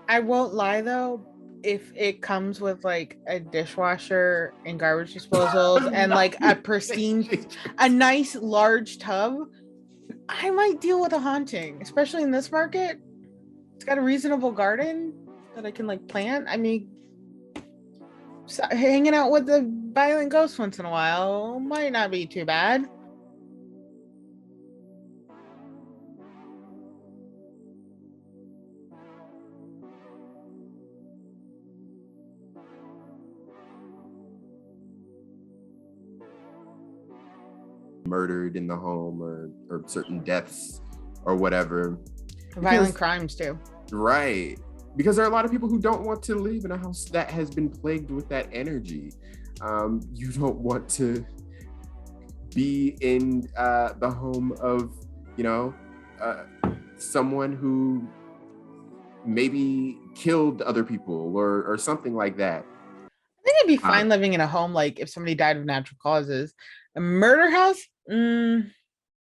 I won't lie though, if it comes with like a dishwasher and garbage disposals and No, like a pristine, a nice large tub, I might deal with a haunting, especially in this market. It's got a reasonable garden that I can like plant. I mean, hanging out with the violent ghost once in a while might not be too bad. murdered in the home or certain deaths or whatever. Violent Because, crimes too. right, because there are a lot of people who don't want to live in a house that has been plagued with that energy. You don't want to be in the home of, you know, uh, someone who maybe killed other people or something like that. I think I'd be Uh, fine living in a home like if somebody died of natural causes. A murder house?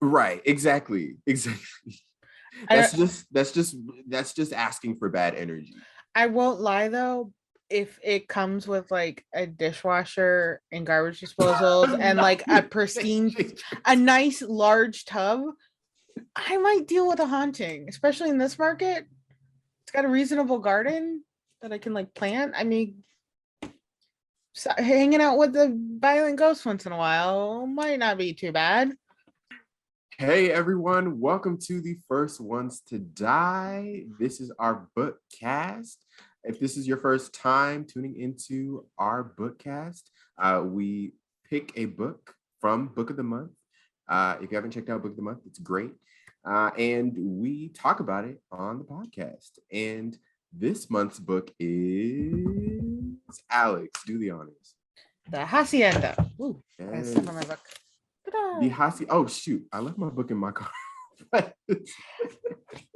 right, exactly. I That's just asking for bad energy. I won't lie though, if it comes with like a dishwasher and garbage disposals and No, like a pristine, a nice large tub, I might deal with a haunting, especially in this market. It's got a reasonable garden that I can like plant. I mean, hanging out with the violent ghost once in a while might not be too bad. Hey everyone, welcome to the First Ones to Die. This is our BookCast. If this is your first time tuning into our BookCast, we pick a book from Book of the Month. If you haven't checked out Book of the Month, it's great. And we talk about it on the podcast. And this month's book is Alex. Do the honors. The Hacienda. Ooh, I Yes. step on my book. The Hacienda. Oh shoot! I left my book in my car. I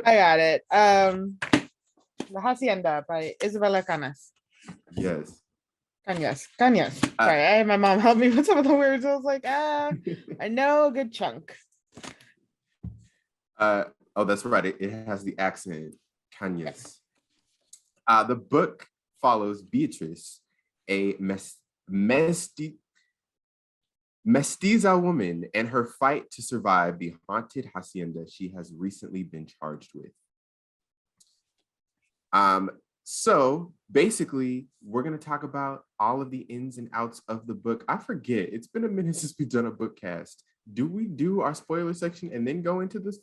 got it. The Hacienda by Isabel Canas. Yes. Canas. Sorry, I had my mom help me with some of the words. I was like, I know a good chunk. Oh, that's right. It has the accent. Canas. The book follows Beatrice, a mestiza woman, and her fight to survive the haunted hacienda she has recently been charged with. So basically, we're going to talk about all of the ins and outs of the book. I forget, it's been a minute since we've done a book cast. Do we do our spoiler section and then go into this,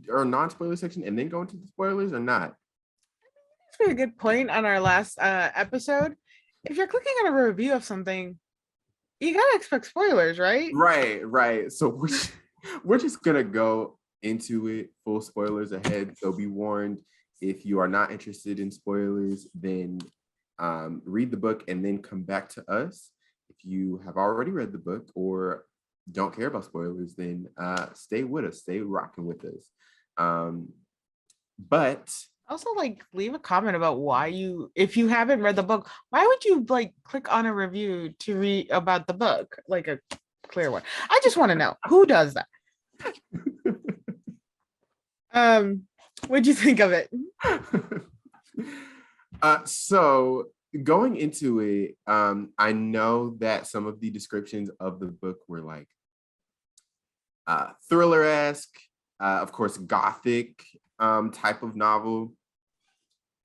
or non-spoiler section and then go into the spoilers, or not? That's a good point on our last episode. If you're clicking on a review of something, you gotta expect spoilers, right? Right. So we're just gonna go into it full spoilers ahead. So be warned, if you are not interested in spoilers, then read the book and then come back to us. If you have already read the book or don't care about spoilers, then stay with us, stay rocking with us. But Also, like, leave a comment about why you, if you haven't read the book, why would you like click on a review to read about the book, like a clear one? I just want to know who does that. What'd you think of it? So going into it, I know that some of the descriptions of the book were like thriller-esque, of course, gothic type of novel.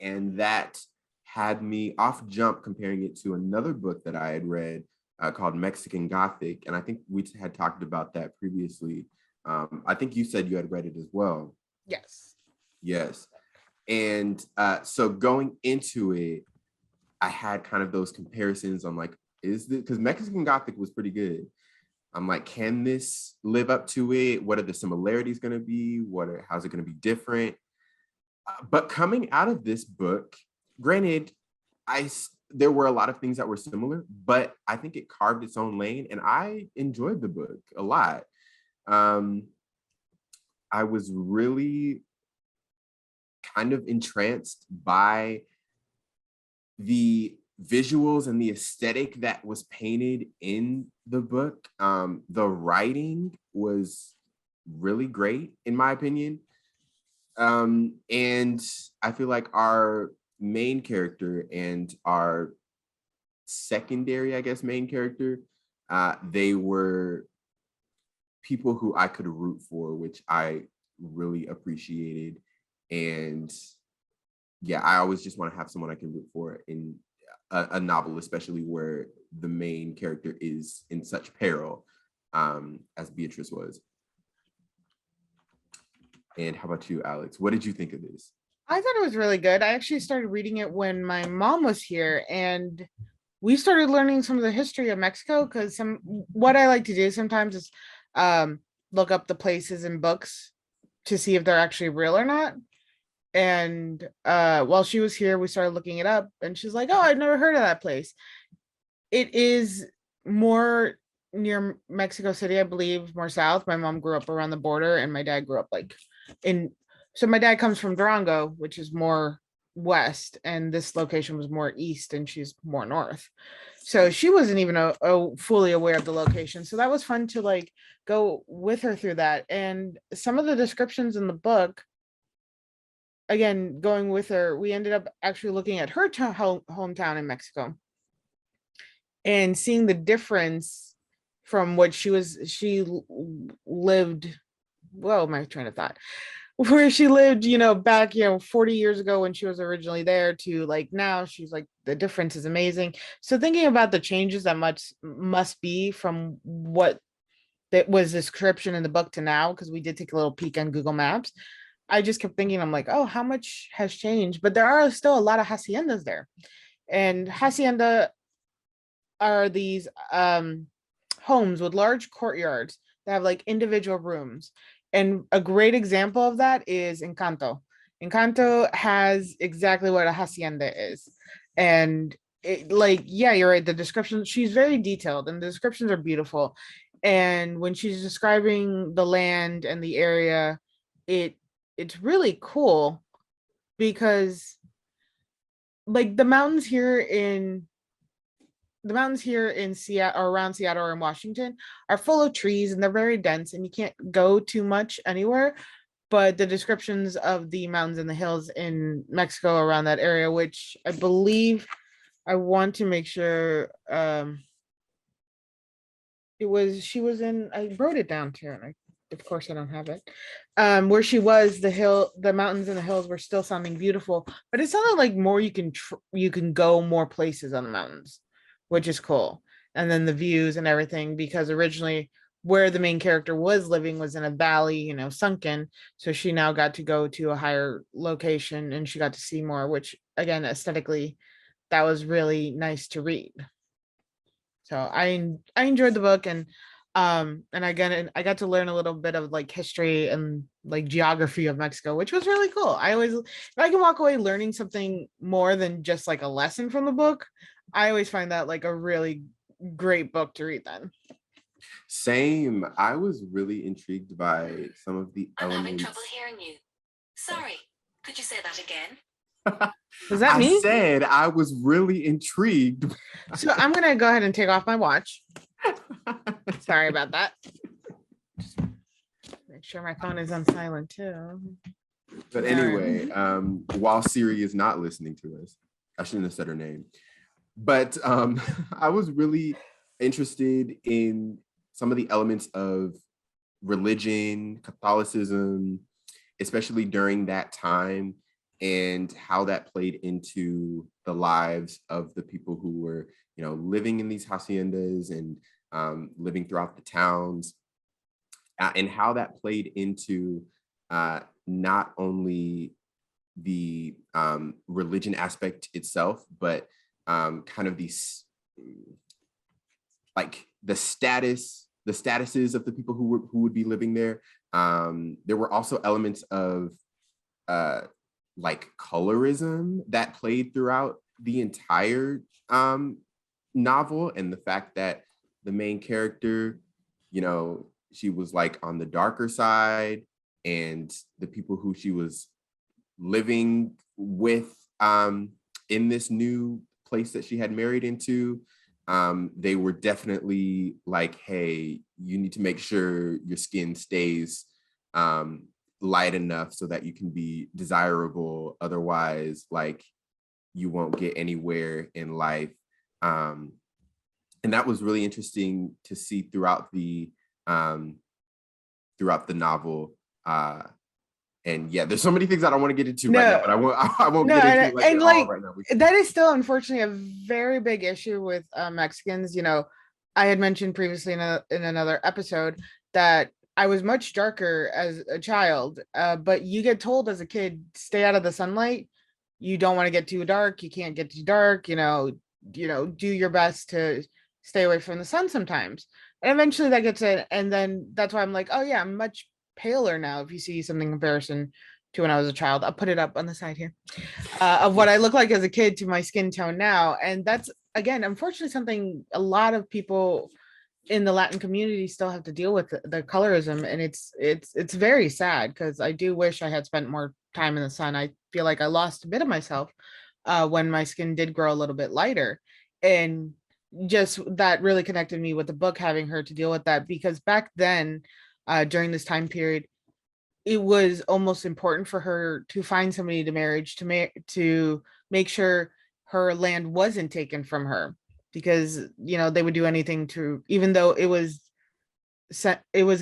And that had me off jump comparing it to another book that I had read called Mexican Gothic. And I think we had talked about that previously. I think you said you had read it as well. Yes. Yes. And so going into it, I had kind of those comparisons. I'm like, is this, because Mexican Gothic was pretty good. I'm like, can this live up to it? What are the similarities going to be? How's it going to be different? But coming out of this book, granted, there were a lot of things that were similar, but I think it carved its own lane, and I enjoyed the book a lot. I was really kind of entranced by the visuals and the aesthetic that was painted in the book. The writing was really great, in my opinion. And I feel like our main character and our secondary, I guess, main character, they were people who I could root for, which I really appreciated. And yeah, I always just want to have someone I can root for in a novel, especially where the main character is in such peril, as Beatrice was. And how about you, Alex? What did you think of this? I thought it was really good. I actually started reading it when my mom was here, and we started learning some of the history of Mexico, because some what I like to do sometimes is um look up the places in books to see if they're actually real or not. And while she was here, we started looking it up, and she's like, "Oh, I've never heard of that place." It is more near Mexico City, I believe, more south. My mom grew up around the border, and my dad grew up like in. So my dad comes from Durango, which is more west, and this location was more east, and she's more north. So she wasn't even fully aware of the location. So that was fun to like go with her through that. And some of the descriptions in the book, again, going with her, we ended up actually looking at her hometown in Mexico and seeing the difference from what she lived. Well, my train of thought, where she lived, back, 40 years ago when she was originally there, to like now. She's like, the difference is amazing. So thinking about the changes that much must be from what that was description in the book to now, because we did take a little peek on Google Maps. I just kept thinking, I'm like, oh, how much has changed? But there are still a lot of haciendas there. And hacienda are these homes with large courtyards that have like individual rooms. And a great example of that is Encanto. Encanto has exactly what a hacienda is. And it, like, yeah, you're right. The description, she's very detailed, and the descriptions are beautiful. And when she's describing the land and the area, it it's really cool, because like the mountains here in Seattle, or around Seattle or in Washington, are full of trees, and they're very dense, and you can't go too much anywhere. But the descriptions of the mountains and the hills in Mexico around that area, which I believe, I want to make sure, she was in, I wrote it down too, and of course I don't have it. Where she was, the mountains and the hills were still sounding beautiful, but it sounded like more you can go more places on the mountains, which is cool. And then the views and everything, because originally where the main character was living was in a valley, sunken. So she now got to go to a higher location, and she got to see more, which again, aesthetically, that was really nice to read. So I enjoyed the book, and I got to learn a little bit of like history and like geography of Mexico, which was really cool. If I can walk away learning something more than just like a lesson from the book, I always find that like a really great book to read then. Same. I was really intrigued by some of the I'm elements. having trouble hearing you. Sorry. Could you say that again? Was that I me? said I was really intrigued. So I'm gonna go ahead and take off my watch. Sorry about that. Just make sure my phone is on silent too. But anyway, while Siri is not listening to us, I shouldn't have said her name. But I was really interested in some of the elements of religion, Catholicism, especially during that time, and how that played into the lives of the people who were, living in these haciendas and living throughout the towns, and how that played into not only the religion aspect itself, but kind of these, like the statuses of the people who would be living there. There were also elements of like colorism that played throughout the entire novel, and the fact that the main character, she was like on the darker side, and the people who she was living with in this new place that she had married into, they were definitely like, hey, you need to make sure your skin stays light enough so that you can be desirable. Otherwise, like, you won't get anywhere in life. And that was really interesting to see throughout the novel. And yeah, there's so many things I don't want to get into right now, but I won't No, get into like and it all right now. that is still unfortunately a very big issue with Mexicans. You know, I had mentioned previously in another episode that I was much darker as a child, but you get told as a kid, stay out of the sunlight. You don't want to get too dark. You can't get too dark. Do your best to stay away from the sun sometimes. And eventually that gets it. And then that's why I'm like, oh yeah, I'm much paler now. If you see something in comparison to when I was a child, I'll put it up on the side here of what I look like as a kid to my skin tone now. And that's, again, unfortunately, something a lot of people in the Latin community still have to deal with the colorism. And it's very sad because I do wish I had spent more time in the sun. I feel like I lost a bit of myself when my skin did grow a little bit lighter. And just that really connected me with the book, having her to deal with that, because back then, during this time period, it was almost important for her to find somebody to marriage to make sure her land wasn't taken from her, because they would do anything to, even though it was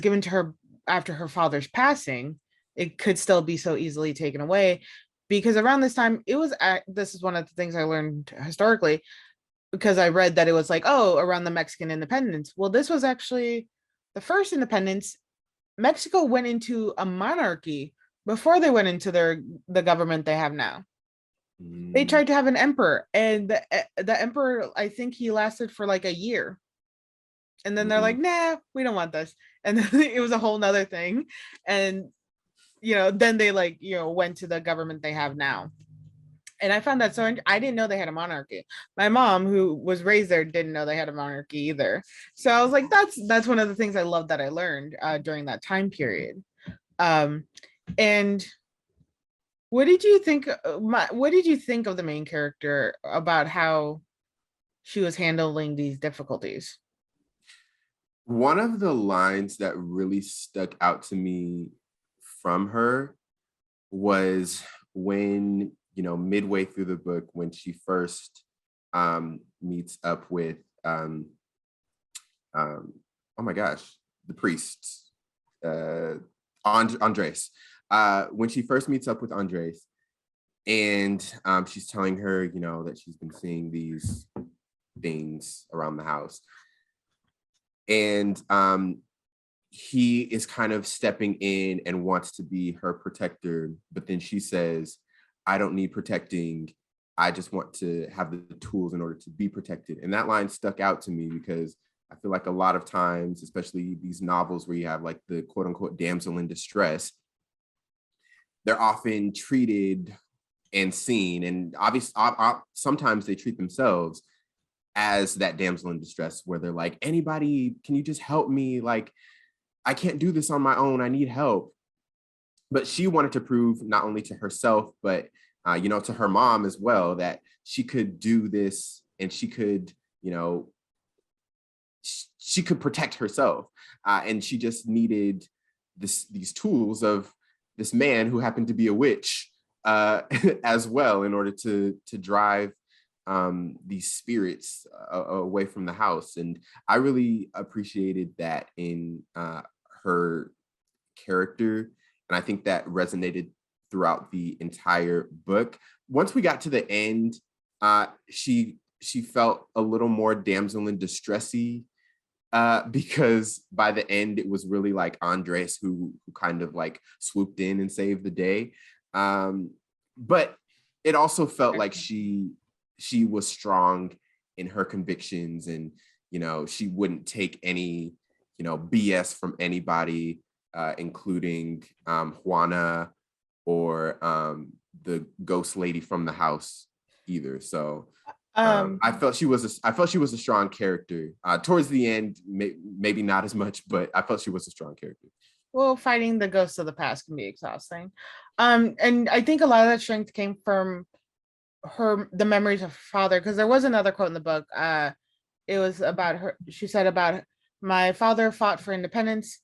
given to her after her father's passing, it could still be so easily taken away. Because around this time, this is one of the things I learned historically, because I read that it was like, oh, around the Mexican independence. Well, this was actually the first independence. Mexico went into a monarchy before they went into the government they have now. They tried to have an emperor, and the emperor, I think he lasted for like a year. And then they're like, nah, we don't want this. And then it was a whole nother thing. And, then they went to the government they have now. And I found that I didn't know they had a monarchy. My mom, who was raised there, didn't know they had a monarchy either. So I was like, that's one of the things I love that I learned during that time period. And what did you think? What did you think of the main character, about how she was handling these difficulties? One of the lines that really stuck out to me from her was when, midway through the book, when she first meets up with, oh my gosh, the priest, Andres. When she first meets up with Andres, and she's telling her, that she's been seeing these things around the house. And he is kind of stepping in and wants to be her protector. But then she says, I don't need protecting. I just want to have the tools in order to be protected. And that line stuck out to me because I feel like a lot of times, especially these novels where you have like the quote unquote damsel in distress, they're often treated and seen, and obviously sometimes they treat themselves as that damsel in distress, where they're like, anybody, can you just help me? Like, I can't do this on my own. I need help. But she wanted to prove not only to herself, but, to her mom as well, that she could do this and she could, she could protect herself. And she just needed these tools of this man who happened to be a witch as well, in order to drive these spirits away from the house. And I really appreciated that in her character, and I think that resonated throughout the entire book. Once we got to the end, she felt a little more damsel in distressy, because by the end it was really like Andres who kind of like swooped in and saved the day. But it also felt like she was strong in her convictions, and she wouldn't take any BS from anybody, including Juana or the ghost lady from the house either. So I felt she was a strong character. Towards the end, maybe not as much, but I felt she was a strong character. Well, fighting the ghosts of the past can be exhausting. And I think a lot of that strength came from the memories of her father, because there was another quote in the book. It was about her. She said about, my father fought for independence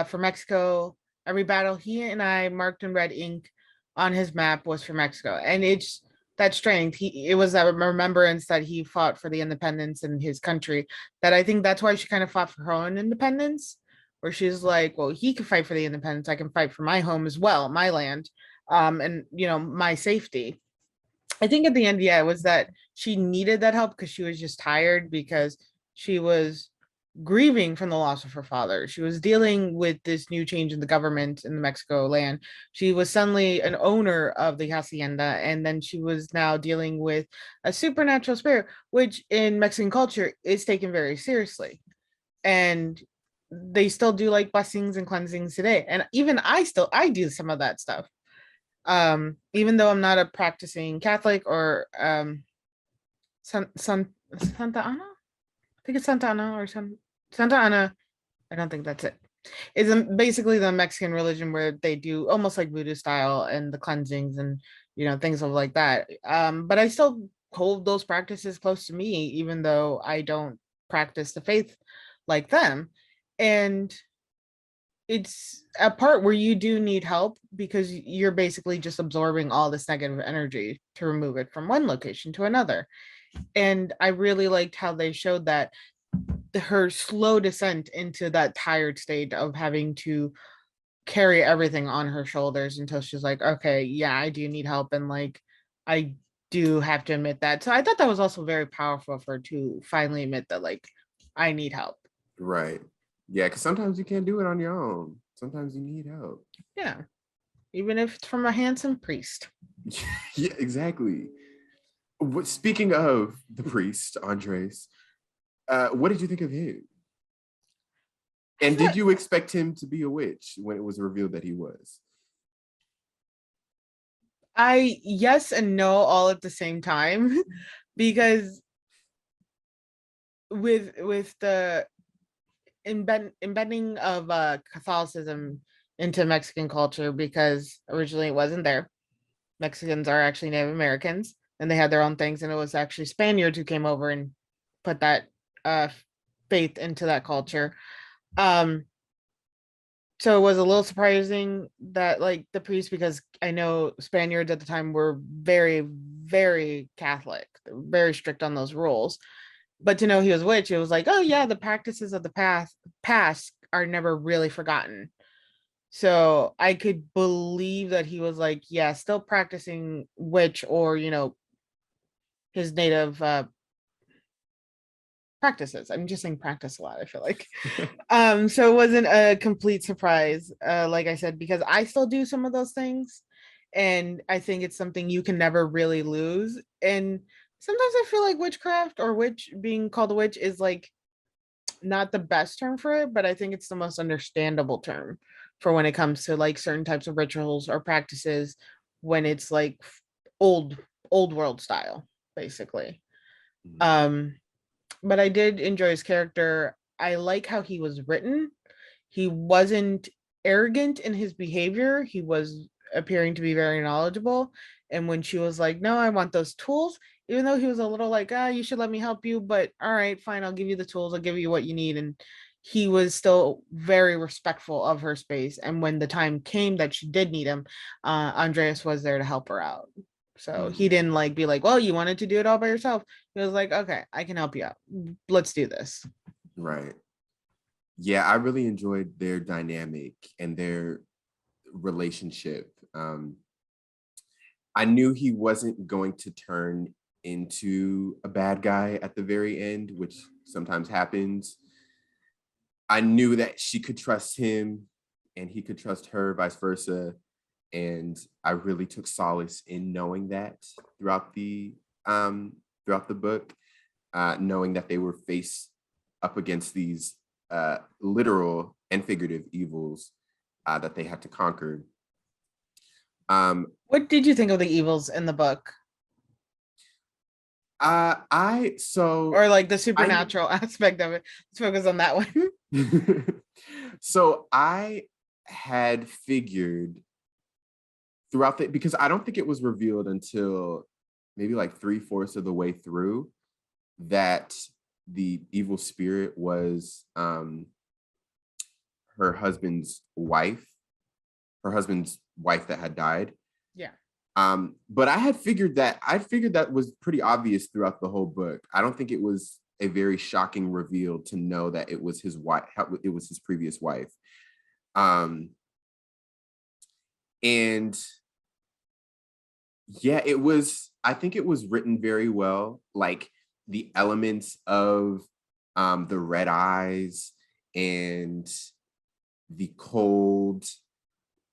for Mexico. Every battle he and I marked in red ink on his map was for Mexico. And it's that strength. It was that remembrance that he fought for the independence in his country. That I think that's why she kind of fought for her own independence, where she's like, well, he can fight for the independence, I can fight for my home as well, my land, and my safety. I think at the end, yeah, it was that she needed that help because she was just tired because she was grieving from the loss of her father. She was dealing with this new change in the government in the Mexico land. She was suddenly an owner of the hacienda, and then she was now dealing with a supernatural spirit, which in Mexican culture is taken very seriously. And they still do like blessings and cleansings today. And even I do some of that stuff. Even though I'm not a practicing Catholic or Santa Ana. I think it's Santa Ana or Santa Ana. I don't think that's it. It's basically the Mexican religion where they do almost like voodoo style and the cleansings and things of like that. But I still hold those practices close to me, even though I don't practice the faith like them. And it's a part where you do need help because you're basically just absorbing all this negative energy to remove it from one location to another. And I really liked how they showed that her slow descent into that tired state of having to carry everything on her shoulders until she's like, okay, yeah, I do need help. And like, I do have to admit that. So I thought that was also very powerful for her to finally admit that, like, I need help. Right. Yeah, because sometimes you can't do it on your own. Sometimes you need help. Yeah. Even if it's from a handsome priest. Yeah, exactly. Speaking of the priest, Andres, what did you think of him? And did you expect him to be a witch when it was revealed that he was? I yes and no all at the same time because with the embedding of Catholicism into Mexican culture, because originally it wasn't there. Mexicans are actually Native Americans and they had their own things, and it was actually Spaniards who came over and put that uh faith into that culture. Um so it was a little surprising that like the priest, because I know Spaniards at the time were very, very Catholic, very strict on those rules. But to know he was a witch, it was like, oh yeah, the practices of the past are never really forgotten. So I could believe that he was like, yeah, still practicing witch, or his native practices. I'm just saying practice a lot, I feel like. So it wasn't a complete surprise, like I said, because I still do some of those things, and I think it's something you can never really lose. And sometimes I feel like witchcraft, or witch, being called a witch, is like not the best term for it, but I think it's the most understandable term for when it comes to like certain types of rituals or practices, when it's like old old world style, basically. Mhm. um but I did enjoy his character. I like how he was written. He wasn't arrogant in his behavior. He was appearing to be very knowledgeable. And when she was like, no, I want those tools, even though he was a little like, you should let me help you, but all right, fine, I'll give you the tools, I'll give you what you need. And he was still very respectful of her space. And when the time came that she did need him, Andreas was there to help her out. So he Mhm. didn't like be like, well, you wanted to do it all by yourself. He was like, okay, I can help you out. Let's do this. Right. Yeah, I really enjoyed their dynamic and their relationship. I knew he wasn't going to turn into a bad guy at the very end, which sometimes happens. I knew that she could trust him and he could trust her, vice versa. And I really took solace in knowing that throughout the book, knowing that they were faced up against these literal and figurative evils that they had to conquer. What did you think of the evils in the book? I so Or like the I supernatural aspect of it? Let's focus on that one. so I had figured throughout the, because I don't think it was revealed until maybe like 3/4 of the way through that the evil spirit was her husband's wife, her husband's wife that had died. Yeah. But I'd figured that was pretty obvious throughout the whole book. I don't think it was a very shocking reveal to know that it was his wife, it was his previous wife. And yeah, I think it was written very well. Like the elements of the red eyes and the cold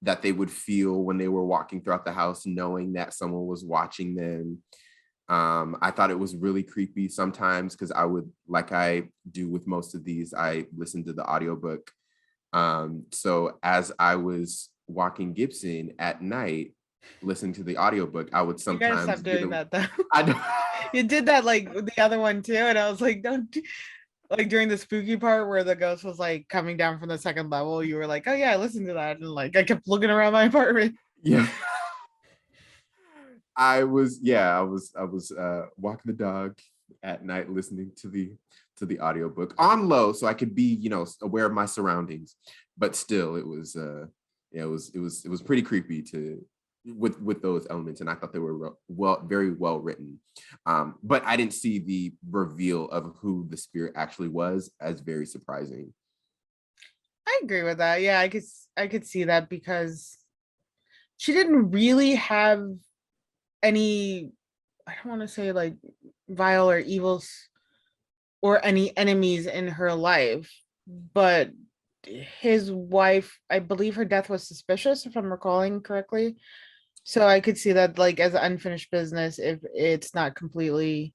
that they would feel when they were walking throughout the house, knowing that someone was watching them. I thought it was really creepy sometimes because I would, like I do with most of these, I listened to the audiobook. So as I was walking Gibson at night, listening to the audiobook, I would You gotta sometimes stop doing that though. I know. You did that like with the other one too, and I was like, don't like during the spooky part where the ghost was like coming down from the second level, you were like, oh yeah, listen to that. And like I kept looking around my apartment. Yeah. I was walking the dog at night listening to the audiobook on low so I could be, aware of my surroundings. But still it was it was pretty creepy to with those elements, and I thought they were very well written. But I didn't see the reveal of who the spirit actually was as very surprising. I agree with that. Yeah, I could see that because she didn't really have any, I don't want to say like vile or evils or any enemies in her life, but his wife, I believe her death was suspicious, if I'm recalling correctly. So I could see that like as unfinished business if it's not completely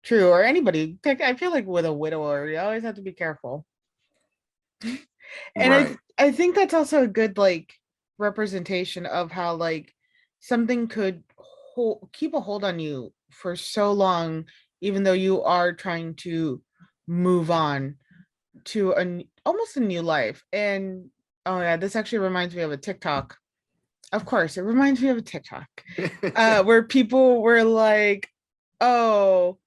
true, or anybody. I feel like with a widower, you always have to be careful. And Right. I think that's also a good like representation of how like something could keep a hold on you for so long, even though you are trying to move on to almost a new life. And oh yeah, this actually reminds me of a TikTok. Of course, it reminds me of a TikTok where people were like, "Oh,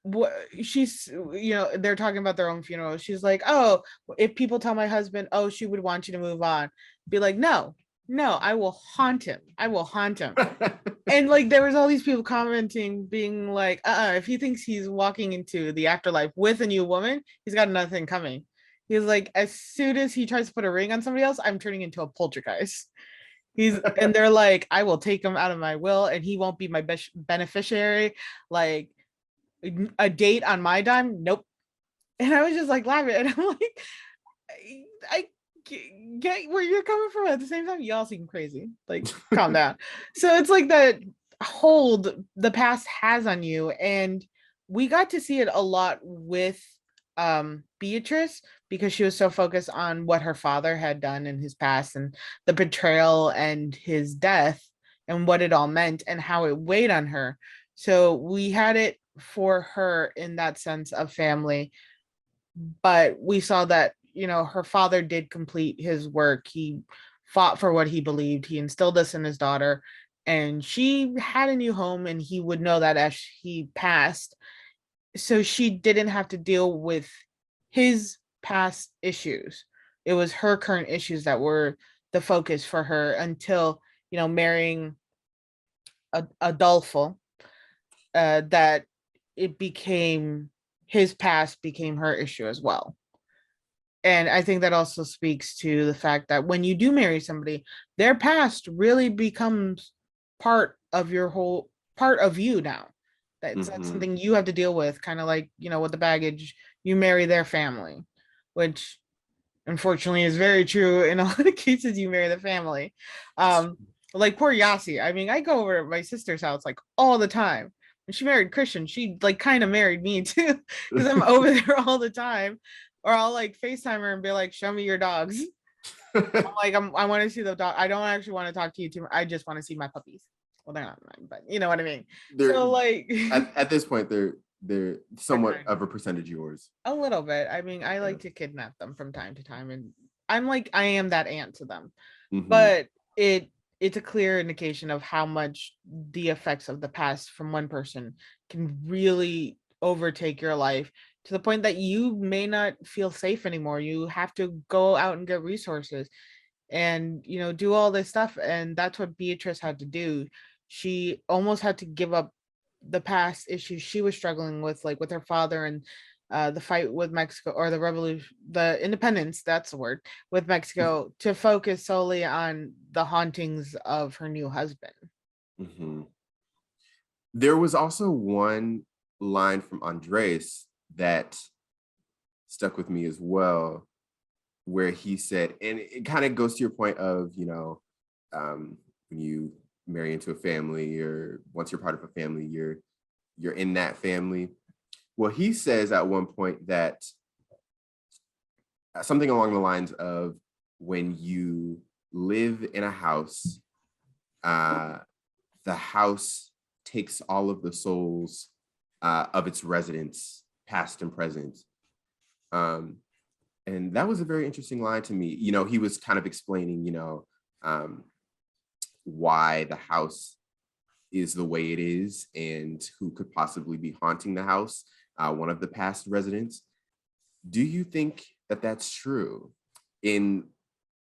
what she's they're talking about their own funeral. She's like, oh, if people tell my husband, oh, she would want you to move on, be like, no, I will haunt him, and like there was all these people commenting being like, if he thinks he's walking into the afterlife with a new woman, he's got nothing coming. He's like, as soon as he tries to put a ring on somebody else, I'm turning into a poltergeist. And they're like, I will take him out of my will and he won't be my beneficiary. Like, a date on my dime, nope. And I was just like laughing, and I'm like, I get where you're coming from. At the same time, y'all seem crazy. Like, calm down. So it's like that hold the past has on you, and we got to see it a lot with Beatrice, because she was so focused on what her father had done in his past and the betrayal and his death and what it all meant and how it weighed on her. So we had it for her in that sense of family, but we saw that her father did complete his work. He fought for what he believed. He instilled this in his daughter, and she had a new home, and he would know that as he passed, so she didn't have to deal with his past issues. It was her current issues that were the focus for her until marrying Adolfo, that it became his past became her issue as well. And I think that also speaks to the fact that when you do marry somebody, their past really becomes part of you now. That's something you have to deal with, kind of like, with the baggage, you marry their family, which unfortunately is very true in a lot of cases. You marry the family. Like poor Yasi. I mean, I go over to my sister's house like all the time. When she married Christian, she like kind of married me too, because I'm over there all the time. Or I'll like FaceTime her and be like, show me your dogs. I want to see the dog. I don't actually want to talk to you too. I just want to see my puppies. Well, they're not mine, but you know what I mean. So like at this point, they're somewhat of a percentage yours. A little bit. I mean, I like to kidnap them from time to time, and I'm like, I am that aunt to them. But it's a clear indication of how much the effects of the past from one person can really overtake your life, to the point that you may not feel safe anymore. You have to go out and get resources and do all this stuff. And that's what Beatrice had to do. she almost had to give up the past issues she was struggling with, like with her father and the fight with Mexico, or the revolution, the independence, that's the word, with Mexico, to focus solely on the hauntings of her new husband. Mm-hmm. There was also one line from Andres that stuck with me as well, where he said, and it kind of goes to your point of, when you marry into a family, or once you're part of a family, you're in that family. Well, he says at one point that something along the lines of, when you live in a house, the house takes all of the souls of its residents, past and present. And that was a very interesting line to me. He was kind of explaining, why the house is the way it is, and who could possibly be haunting the house, one of the past residents. Do you think that that's true in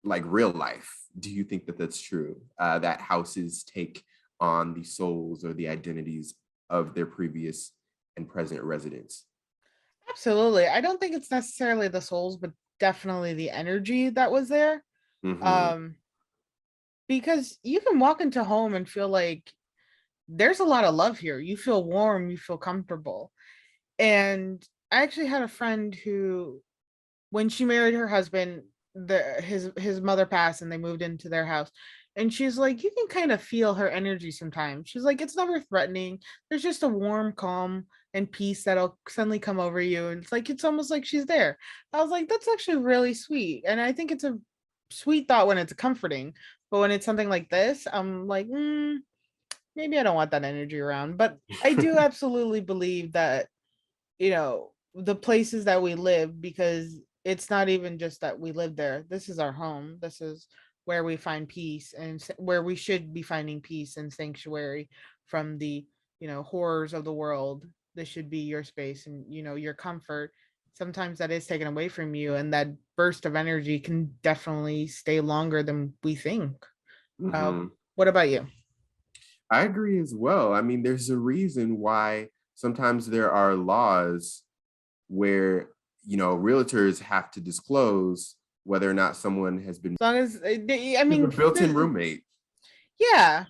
like real life? Do you think that that's true, that houses take on the souls or the identities of their previous and present residents? Absolutely. I don't think it's necessarily the souls, but definitely the energy that was there. Mm-hmm. Um, because you can walk into home and feel like there's a lot of love here. You feel warm, you feel comfortable. And I actually had a friend who, when she married her husband, his mother passed and they moved into their house. And she's like, you can kind of feel her energy sometimes. She's like, it's never threatening. There's just a warm calm and peace that'll suddenly come over you. And it's like, it's almost like she's there. I was like, that's actually really sweet. And I think it's a sweet thought when it's comforting. But when it's something like this, I'm like, maybe I don't want that energy around. But I do absolutely believe that, the places that we live, because it's not even just that we live there. This is our home. This is where we find peace, and where we should be finding peace and sanctuary from the, horrors of the world. This should be your space and, your comfort. Sometimes that is taken away from you, and that burst of energy can definitely stay longer than we think. Mm-hmm. What about you? I agree as well. I mean, there's a reason why sometimes there are laws where, realtors have to disclose whether or not someone has been As long as, I a mean, built-in roommate. yeah.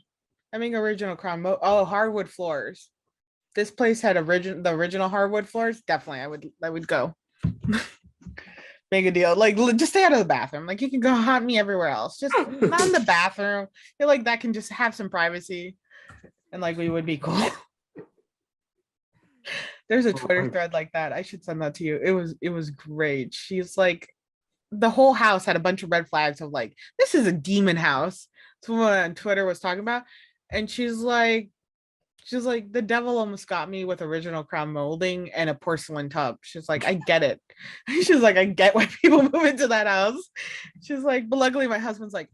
I mean, original crown. Oh, hardwood floors. This place had the original hardwood floors. Definitely, I would go. Make a deal. Like, just stay out of the bathroom. Like, you can go haunt me everywhere else. Just not in the bathroom. I feel like that can just have some privacy, and like we would be cool. There's a Twitter thread like that. I should send that to you. It was great. She's like, the whole house had a bunch of red flags of like, this is a demon house. Someone on Twitter was talking about, and she's like, the devil almost got me with original crown molding and a porcelain tub. She's like, I get it. She's like, I get why people move into that house. She's like, but luckily my husband's like,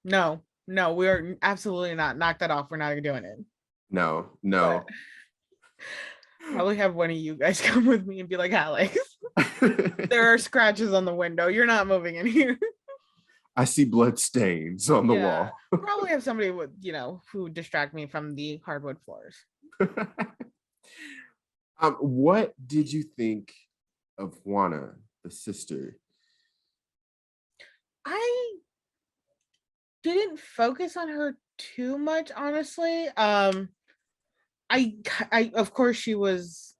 no, we are absolutely not. Knock that off. We're not doing it. No. But probably have one of you guys come with me and be like, Alex, there are scratches on the window. You're not moving in here. I see blood stains on the Yeah, wall. probably have somebody with, who distract me from the hardwood floors. What did you think of Juana, the sister? I didn't focus on her too much, honestly. I of course she was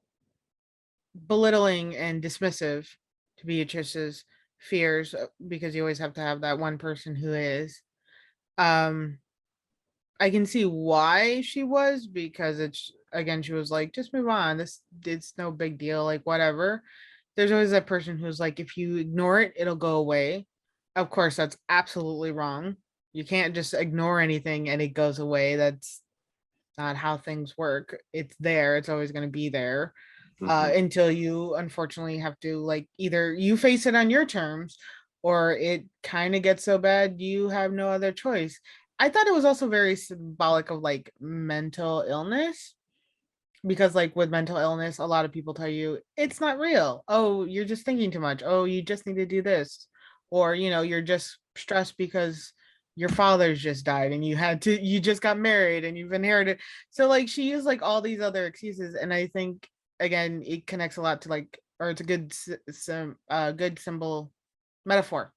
belittling and dismissive to Beatrice's fears, because you always have to have that one person who is. Um, I can see why she was, because it's, again, she was like, just move on. It's no big deal, like whatever. There's always that person who's like, if you ignore it, it'll go away. Of course, that's absolutely wrong. You can't just ignore anything and it goes away. That's not how things work. It's there. It's always going to be there, Mhm. until you unfortunately have to, like, either you face it on your terms, or it kind of gets so bad you have no other choice. I thought it was also very symbolic of like mental illness, because like with mental illness, a lot of people tell you it's not real. Oh, you're just thinking too much. Oh, you just need to do this. Or, you're just stressed because your father's just died and you just got married and you've inherited. So like she used like all these other excuses, and I think again it connects a lot to like, or it's a good good symbol metaphor.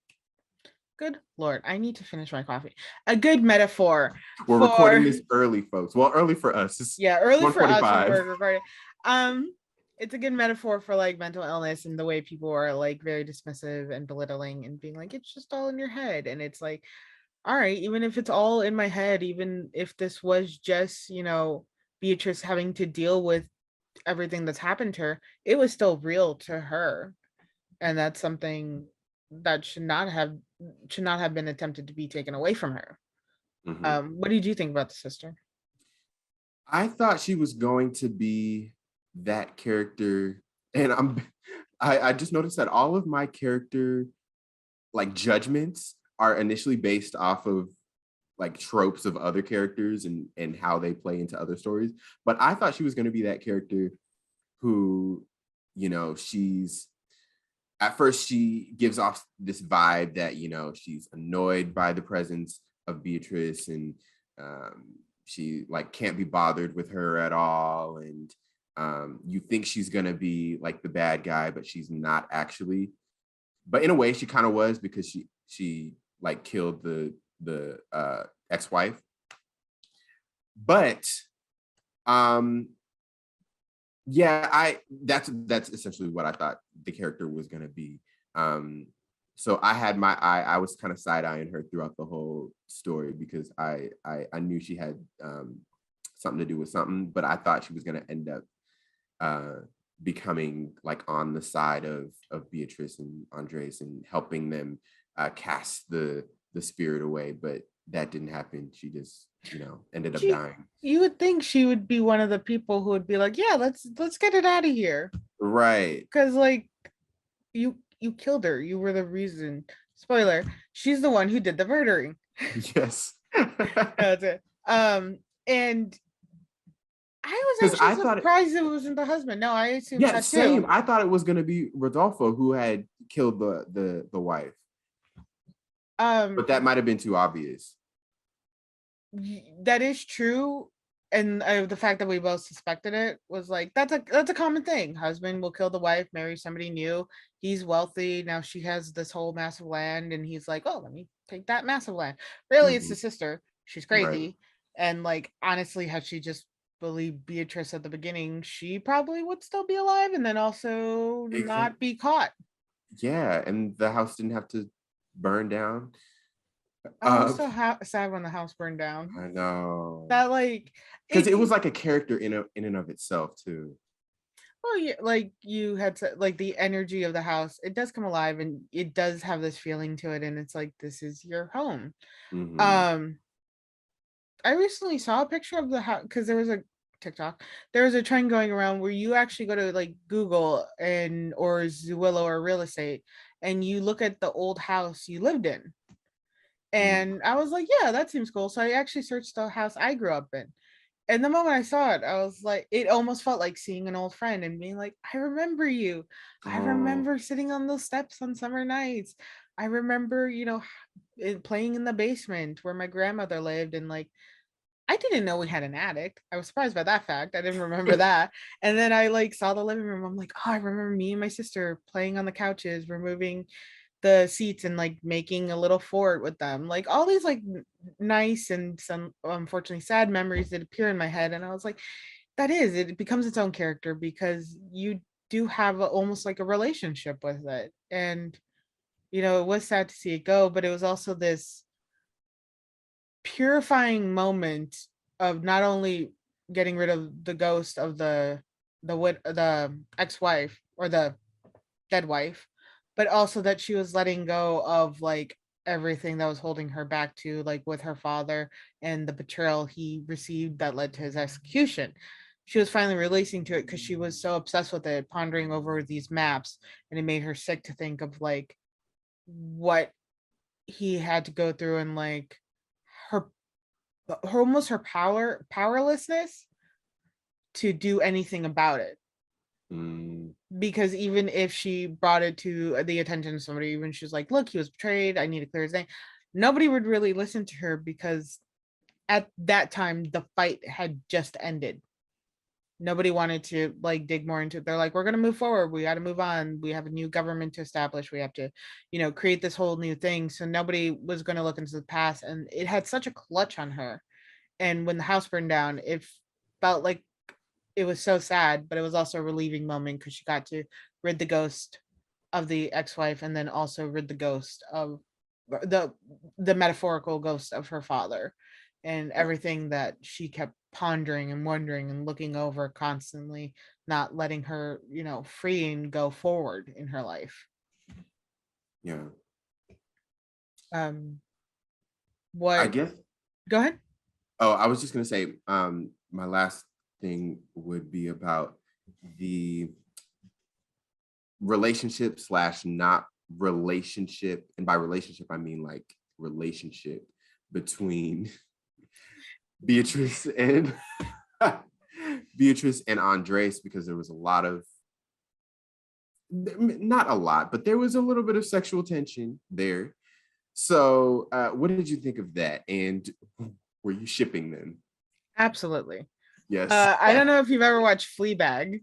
Good Lord, I need to finish my coffee. A good metaphor We're recording for this early, folks. Well, early for us. It's yeah, early for us when 1:45. we're recording. Um, it's a good metaphor for like mental illness and the way people are like very dismissive and belittling and being like, it's just all in your head. And it's like, all right, even if it's all in my head, even if this was just, Beatrice having to deal with everything that's happened to her, it was still real to her. And that's something that should not have been attempted to be taken away from her. What did you think about the sister? I thought she was going to be that character, and I just noticed that all of my character like judgments are initially based off of like tropes of other characters and how they play into other stories. But I thought she was going to be that character who, she's at first she gives off this vibe that she's annoyed by the presence of Beatrice, and she like can't be bothered with her at all, and you think she's gonna be like the bad guy, but she's not actually. But in a way, she kind of was, because she like killed the ex-wife. But yeah, that's essentially what I thought the character was gonna be. So I was kind of side-eyeing her throughout the whole story, because I knew she had something to do with something, but I thought she was gonna end up becoming like on the side of Beatrice and Andres and helping them cast the spirit away, but that didn't happen. She just ended up dying. You would think she would be one of the people who would be like, yeah, let's get it out of here, Right. because like you killed her, you were the reason. Spoiler, she's the one who did the murdering. Yes. That's it. And I was 'Cause I actually thought surprised it wasn't the husband. No, I assumed Yeah, that same. too. I thought it was gonna be Rodolfo who had killed the wife, but that might have been too obvious. That is true, and the fact that we both suspected it was like, that's a common thing. Husband will kill the wife, marry somebody new. He's wealthy now. She has this whole massive land, and he's like, oh, let me take that massive land. Really, it's the sister. She's Right. crazy, and like honestly, had she just believed Beatrice at the beginning, she probably would still be alive, and then also Exactly. not be caught. Yeah, and the house didn't have to burn down. Oh, I was so sad when the house burned down. I know. That like Because it was it like a character in and of itself too. Well, yeah, like you had to like the energy of the house, it does come alive and it does have this feeling to it, and it's like this is your home. Hmm. Um, I recently saw a picture of the house because there was a TikTok. There was a trend going around where you actually go to like Google and or Zillow or real estate, and you look at the old house you lived in. And I was like, yeah, that seems cool. So I actually searched the house I grew up in. And the moment I saw it, I was like, it almost felt like seeing an old friend and being like, I remember you. I Oh, remember sitting on those steps on summer nights. I remember, playing in the basement where my grandmother lived. And like, I didn't know we had an attic. I was surprised by that fact. I didn't remember that. And then I like saw the living room. I'm like, oh, I remember me and my sister playing on the couches, removing the seats and like making a little fort with them, like all these like nice and some unfortunately sad memories that appear in my head. And I was like, it becomes its own character because you do have almost like a relationship with it. And it was sad to see it go, but it was also this purifying moment of not only getting rid of the ghost of the ex-wife or the dead wife, but also that she was letting go of like everything that was holding her back to like with her father and the betrayal he received that led to his execution. She was finally releasing to it because she was so obsessed with it, pondering over these maps, and it made her sick to think of like what he had to go through and like her almost her powerlessness to do anything about it. mm, Because even if she brought it to the attention of somebody, even she's like, look, he was betrayed, I need to clear his name, nobody would really listen to her because at that time the fight had just ended. Nobody wanted to like dig more into it. They're like, we're going to move forward. We got to move on. We have a new government to establish. We have to, create this whole new thing. So nobody was going to look into the past. And it had such a clutch on her. And when the house burned down, it felt like it was so sad, but it was also a relieving moment because she got to rid the ghost of the ex-wife and then also rid the ghost of the metaphorical ghost of her father and everything that she kept pondering and wondering and looking over constantly, not letting her, free and go forward in her life. Yeah. What I guess. Go ahead. Oh, I was just gonna say, my last thing would be about the relationship slash not relationship, and by relationship I mean like relationship between Beatrice and Beatrice and Andres, because there was a lot of, not a lot, but there was a little bit of sexual tension there. So what did you think of that? And were you shipping them? Absolutely. Yes. I don't know if you've ever watched Fleabag.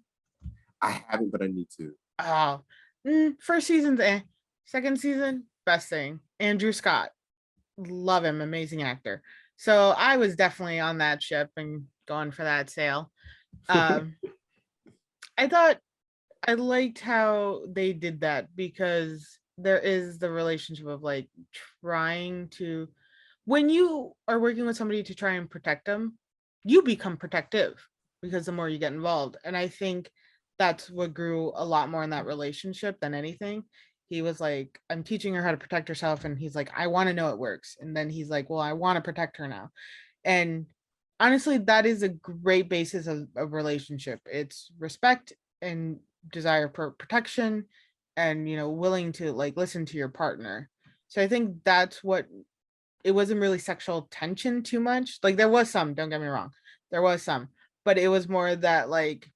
I haven't, but I need to. Oh, first season's second season, best thing. Andrew Scott, love him, amazing actor. So I was definitely on that ship and going for that sail. I thought I liked how they did that because there is the relationship of like trying to, when you are working with somebody to try and protect them, you become protective because the more you get involved. And I think that's what grew a lot more in that relationship than anything. He was like, I'm teaching her how to protect herself. And he's like, I want to know it works. And then he's like, well, I want to protect her now. And honestly, that is a great basis of a relationship. It's respect and desire for protection and, willing to like listen to your partner. So I think that's what, it wasn't really sexual tension too much. Like there was some, don't get me wrong. There was some, but it was more that like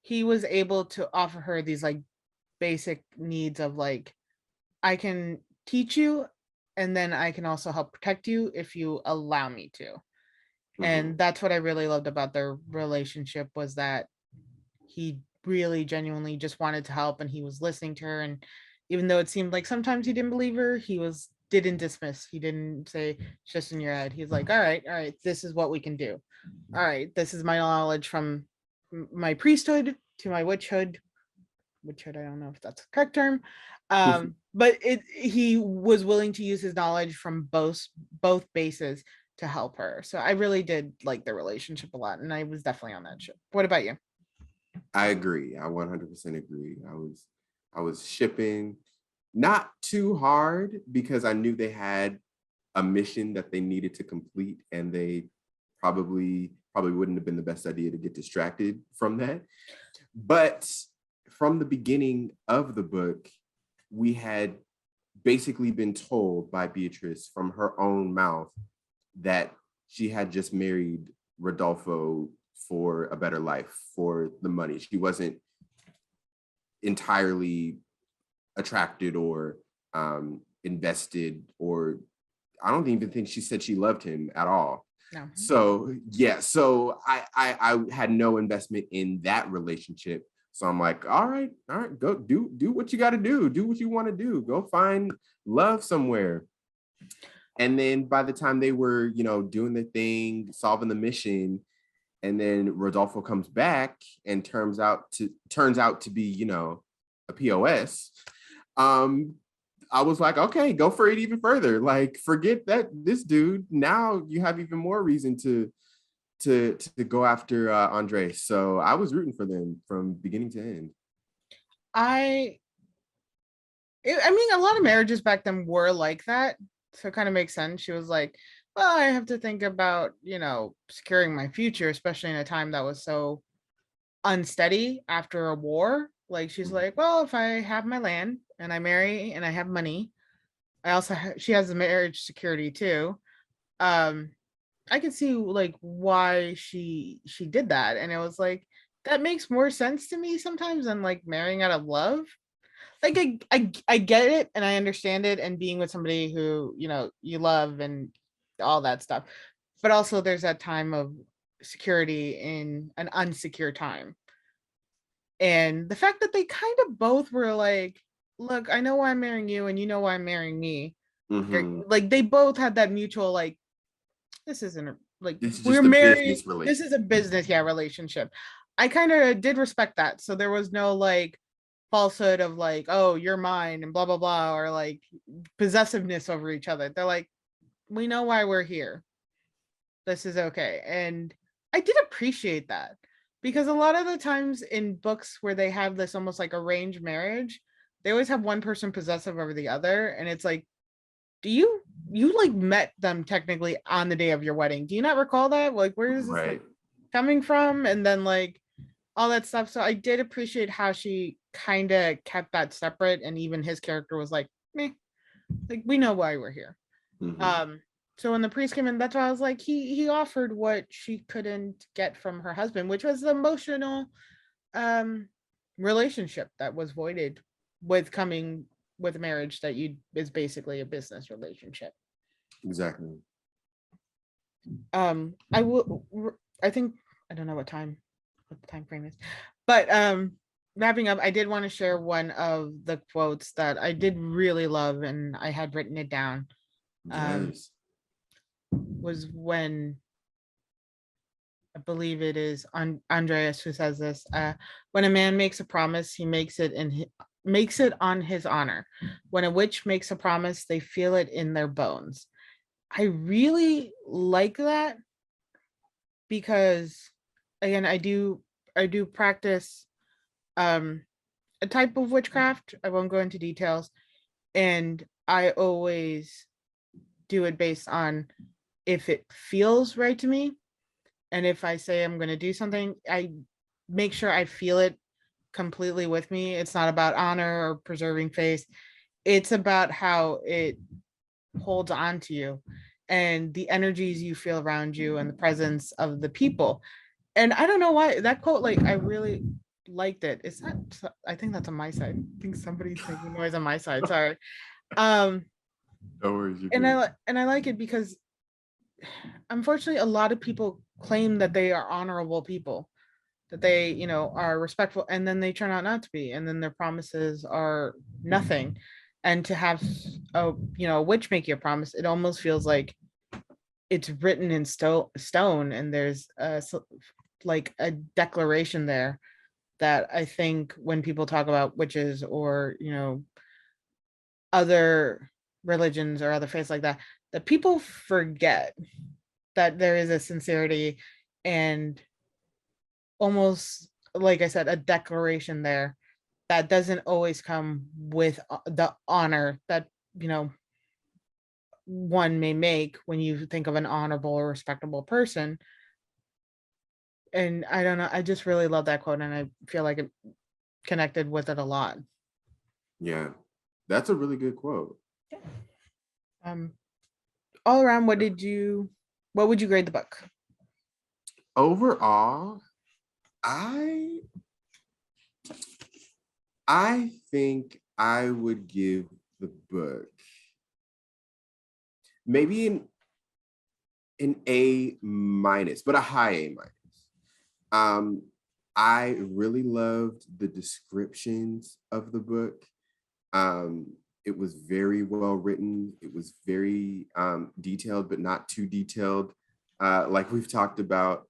he was able to offer her these like basic needs of like, I can teach you and then I can also help protect you if you allow me to. And that's what I really loved about their relationship, was that he really genuinely just wanted to help and he was listening to her. And even though it seemed like sometimes he didn't believe her, didn't dismiss. He didn't say it's just in your head. He's like, all right, this is what we can do. All right, this is my knowledge from my priesthood to my witchhood. Witchhood, I don't know if that's the correct term. But he was willing to use his knowledge from both bases to help her. So I really did like their relationship a lot, and I was definitely on that ship. What about you? I agree. I 100% agree. I was shipping, not too hard, because I knew they had a mission that they needed to complete, and they probably wouldn't have been the best idea to get distracted from that. But from the beginning of the book, we had basically been told by Beatrice from her own mouth that she had just married Rodolfo for a better life, for the money. She wasn't entirely attracted or invested, or I don't even think she said she loved him at all. No. So yeah, so I had no investment in that relationship. So I'm like, all right, go do what you got to do what you want to do, go find love somewhere. And then by the time they were, doing the thing, solving the mission, and then Rodolfo comes back and turns out to be, a POS. I was like, okay, go for it even further. Like, forget that this dude. Now you have even more reason to go after Andres. So I was rooting for them from beginning to end. I mean, a lot of marriages back then were like that. So it kind of makes sense. She was like, well, I have to think about, securing my future, especially in a time that was so unsteady after a war. Like, she's like, well, if I have my land and I marry and I have money, I also she has the marriage security too. I could see like why she did that, and it was like that makes more sense to me sometimes than like marrying out of love. like I get it and I understand it, and being with somebody who, you know, you love and all that stuff. But also there's that time of security in an unsecure time. And the fact that they kind of both were like, look, I know why I'm marrying you and you know why I'm marrying me. Mhm. Like they both had that mutual like, this isn't like This is we're just a married. business This is a relationship. business, yeah, relationship. I kind of did respect that. So there was no like falsehood of like, oh, you're mine and blah blah blah, or like possessiveness over each other. They're like, we know why we're here. This is okay. And I did appreciate that, because a lot of the times in books where they have this almost like arranged marriage, they always have one person possessive over the other. And it's like, do you like met them technically on the day of your wedding? Do you not recall that? Like, where is this like Right. coming from? And then like all that stuff. So I did appreciate how she kind of kept that separate. And even his character was like, meh, like we know why we're here. Mhm. Um, so when the priest came in, that's why I was like, he offered what she couldn't get from her husband, which was the emotional um relationship that was voided with coming with marriage that you is basically a business relationship. Exactly. I will I think I don't know what the time frame is. But wrapping up, I did want to share one of the quotes that I did really love and I had written it down. Um Yes. was when I believe it is Andreas who says this. When a man makes a promise, he makes it on his honor. When a witch makes a promise, they feel it in their bones. I really like that because, again, I do practice um a type of witchcraft. I won't go into details, and I always do it based on if it feels right to me. And if I say I'm going to do something, I make sure I feel it completely with me. It's not about honor or preserving face. It's about how it holds on to you and the energies you feel around you and the presence of the people. And I don't know why that quote, like, I really liked it. It's not, I think that's on my side. I think somebody's making noise on my side. Sorry. Um, No worries, you're and good. I like it because unfortunately a lot of people claim that they are honorable people, that they, you know, are respectful, and then they turn out not to be, and then their promises are nothing. And to have a, you know, a witch make you a promise, it almost feels like it's written in stone, and there's like a declaration there that I think when people talk about witches or, you know, other religions or other faiths like that people forget that there is a sincerity and almost, like I said, a declaration there that doesn't always come with the honor that, you know, one may make when you think of an honorable or respectable person. And I don't know, I just really love that quote and I feel like it connected with it a lot. Yeah. That's a really good quote. Um, all around, what would you grade the book? Overall, I I think I would give the book maybe an A minus, but a high A minus. Um, I really loved the descriptions of the book. Um, it was very well written. It was very detailed, but not too detailed, like we've talked about.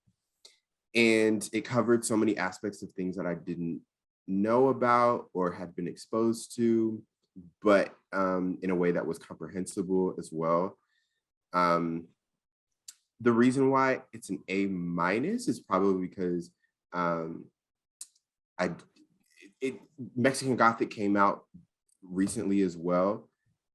And it covered so many aspects of things that I didn't know about or had been exposed to, but in a way that was comprehensible as well. Um, the reason why it's an A minus is probably because um, I it Mexican Gothic came out recently as well,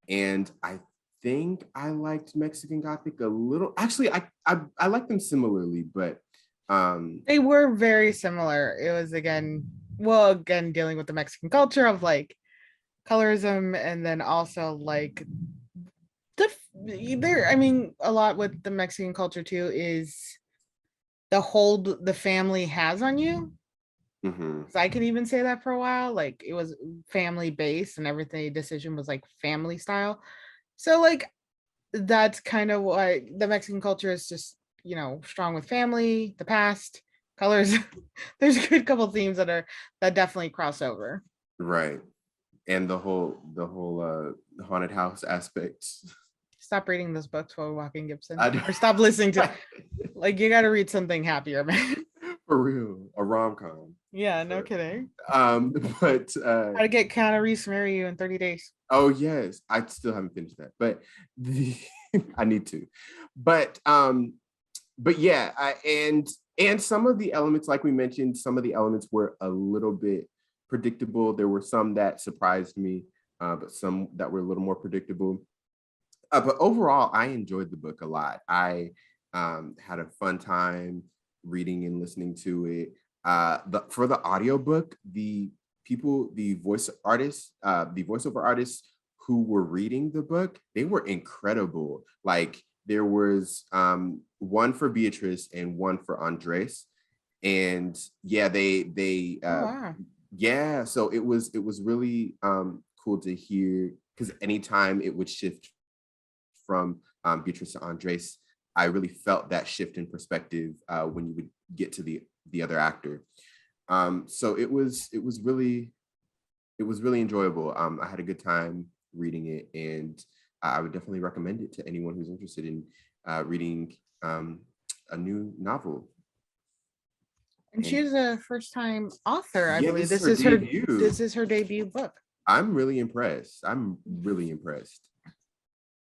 and I think I liked Mexican Gothic a little. Actually, I like them similarly, but They were very similar. It was again, well, again, dealing with the Mexican culture of like colorism, and then also like there, I mean, a lot with the Mexican culture too is the hold the family has on you. Mhm. So I could even say that for a while. Like it was family based and everything decision was like family style. So like that's kind of why the Mexican culture is just, strong with family, the past, colors. There's a good couple themes that definitely cross over. Right. And the whole haunted house aspect. Stop reading those books while walking Gibson. I don't- Or stop listening to like you gotta read something happier, man. For real, a rom-com. Yeah, no Sure. kidding. But How to get Keanu Reeves to marry you in 30 days. oh yes, I still haven't finished that, but the I need to. But yeah, and some of the elements, like we mentioned, some of the elements were a little bit predictable. There were some that surprised me, but some that were a little more predictable. But overall, I enjoyed the book a lot. I had a fun time reading and listening to it. For the audiobook, the voiceover artists who were reading the book, they were incredible. Like there was one for Beatrice and one for Andres, and yeah, they Oh wow. yeah, so it was really cool to hear, because anytime it would shift from Beatrice to Andres, I really felt that shift in perspective when you would get to the other actor. So it was really enjoyable. I had a good time reading it, and I would definitely recommend it to anyone who's interested in reading a new novel. And And she's a first time author, I yeah, believe. this is her debut. This is her debut book. I'm really impressed. I'm really impressed.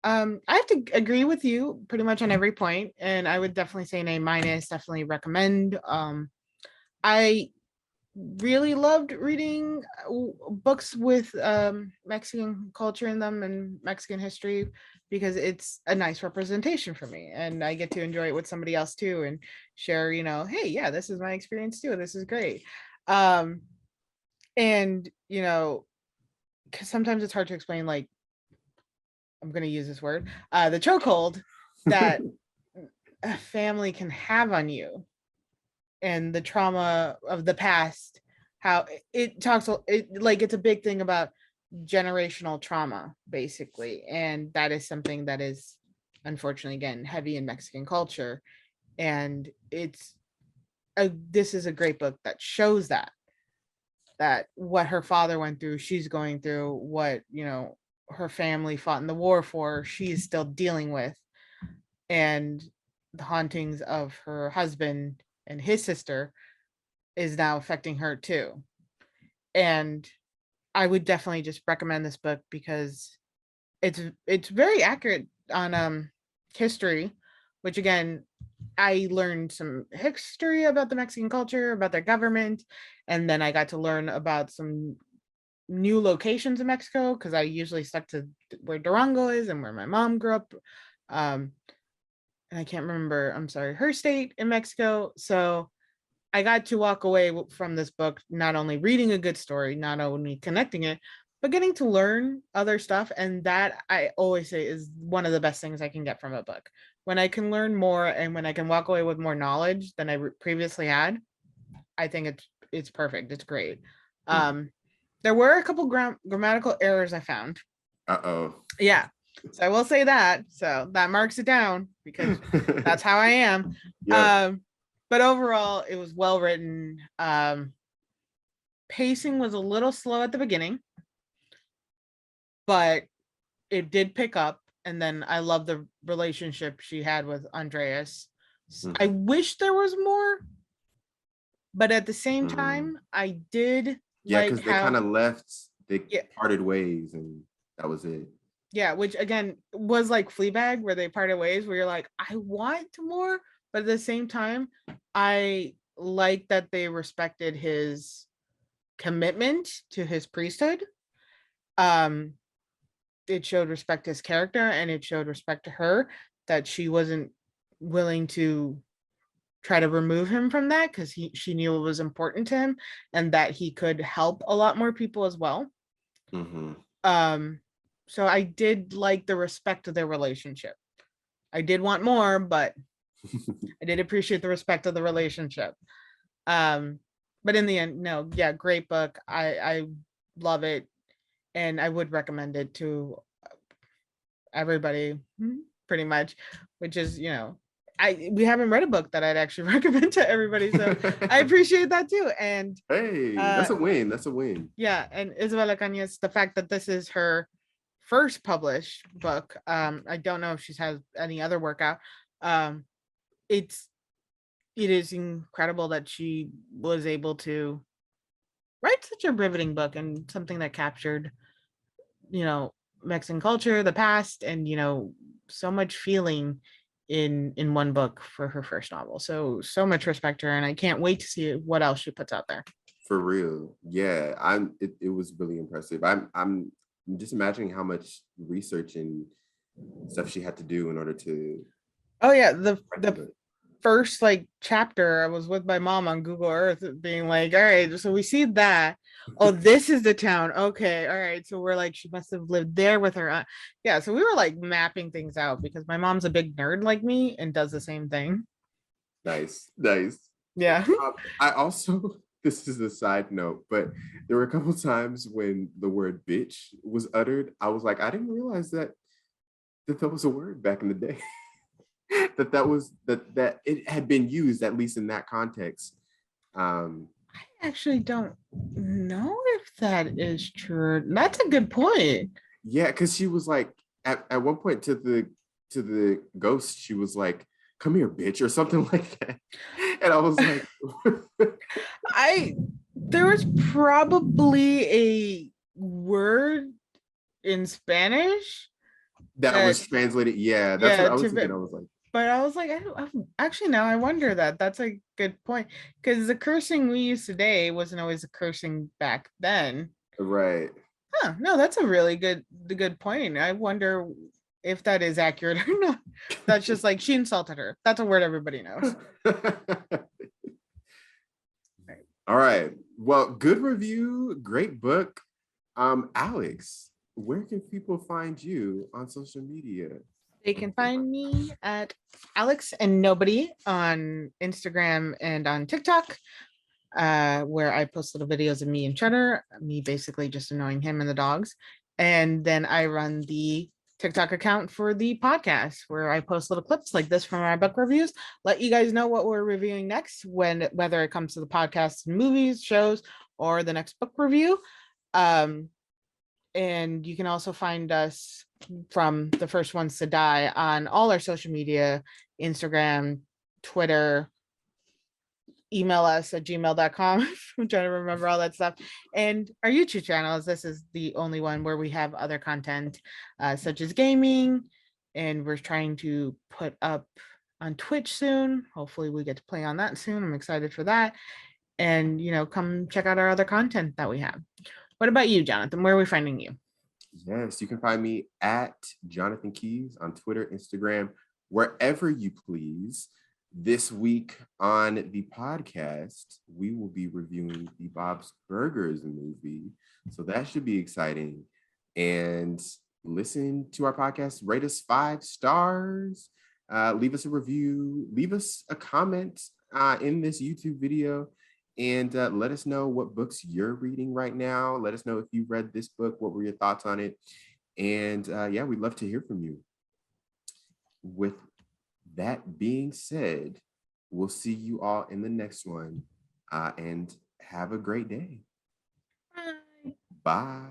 I have to agree with you pretty much on every point, and I would definitely say an A minus, definitely recommend. I really loved reading books with Mexican culture in them and Mexican history because it's a nice representation for me and I get to enjoy it with somebody else too and share, hey, yeah, this is my experience too. This is great. Um, and because sometimes it's hard to explain, like, I'm going to use this word, the chokehold that a family can have on you and the trauma of the past, how it talks like it's a big thing about generational trauma basically, and that is something that is unfortunately again heavy in Mexican culture, and this is a great book that shows that what her father went through she's going through, what her family fought in the war for she's still dealing with, and the hauntings of her husband and his sister is now affecting her too. And I would definitely just recommend this book because it's very accurate on history, which again, I learned some history about the Mexican culture, about their government, and then I got to learn about some new locations in Mexico because I usually stuck to where Durango is and where my mom grew up. Um, and I can't remember, I'm sorry, her state in Mexico. So I got to walk away from this book not only reading a good story, not only connecting it, but getting to learn other stuff. And that I always say is one of the best things I can get from a book. When I can learn more and when I can walk away with more knowledge than I previously had, I think it's perfect. It's great. There were a couple grammatical errors I found. Uh-oh. Yeah. So I will say that. So that marks it down because that's how I am. Yeah. But overall, it was well written. Pacing was a little slow at the beginning, but it did pick up. And then I love the relationship she had with Andreas. I wish there was more, but at the same time, I did Yeah, like because they kind how of left, they yeah, parted ways, and that was it. yeah, which again was like Fleabag, where they parted ways, where you're like, I want more, but at the same time, I like that they respected his commitment to his priesthood. Um, it showed respect to his character, and it showed respect to her that she wasn't willing to try to remove him from that because she knew it was important to him and that he could help a lot more people as well. Mm-hmm. So I did like the respect of their relationship. I did want more, but I did appreciate the respect of the relationship. Um, But in the end, no, yeah, great book. I love it, and I would recommend it to everybody, pretty much. Which is, we haven't read a book that I'd actually recommend to everybody, so I appreciate that too. And Hey, that's a win. That's a win. yeah, and Isabel Canas, the fact that this is her first published book, I don't know if she's has any other work out. Um, it's it is incredible that she was able to write such a riveting book and something that captured, you know, Mexican culture, the past, and so much feeling in one book for her first novel. So much respect to her, and I can't wait to see what else she puts out there. For real. Yeah, it was really impressive. I'm just imagining how much research and stuff she had to do in order to Oh yeah, write the the book. first like chapter, I was with my mom on Google Earth being like, all right, so we see that. Oh, this is the town. Okay, all right. So we're like, she must have lived there with her aunt. Yeah, so we were like mapping things out because my mom's a big nerd like me and does the same thing. Nice, nice. Yeah. I also, this is a side note, but there were a couple times when the word bitch was uttered. I was like, I didn't realize that was a word back in the day. that it had been used, at least in that context. I actually don't know if that is true. That's a good point. Yeah, because she was like at one point to the ghost, she was like, "Come here, bitch," or something like that. And I was like, There was probably a word in Spanish that that, was translated. Yeah, that's what yeah, I was to thinking. I was like, but I was like, actually now I wonder that. That's a good point because the cursing we use today wasn't always a cursing back then. right. Huh? No, that's a really good point. I wonder if that is accurate or not. That's just like she insulted her. That's a word everybody knows. All right. Well, good review, great book. Alex, where can people find you on social media? They can find me at Alex and Nobody on Instagram and on TikTok, where I post little videos of me and Cheddar, me basically just annoying him and the dogs. And then I run the TikTok account for the podcast where I post little clips like this from our book reviews, let you guys know what we're reviewing next, whether it comes to the podcast and movies, shows, or the next book review. And you can also find us from the first ones to die on all our social media, Instagram, Twitter, email us at gmail.com. I'm trying to remember all that stuff. And our YouTube channels. This is the only one where we have other content, such as gaming. And we're trying to put up on Twitch soon. Hopefully we get to play on that soon. I'm excited for that. And, come check out our other content that we have. What about you, Jonathan? Where are we finding you? Yes, you can find me at Jonathan Keys on Twitter, Instagram, wherever you please. This week on the podcast, we will be reviewing the Bob's Burgers movie. So that should be exciting. And listen to our podcast, rate us 5 stars, leave us a review, leave us a comment in this YouTube video. And let us know what books you're reading right now. Let us know if you read this book. What were your thoughts on it? And yeah, we'd love to hear from you. With that being said, we'll see you all in the next one. And have a great day. Bye. Bye.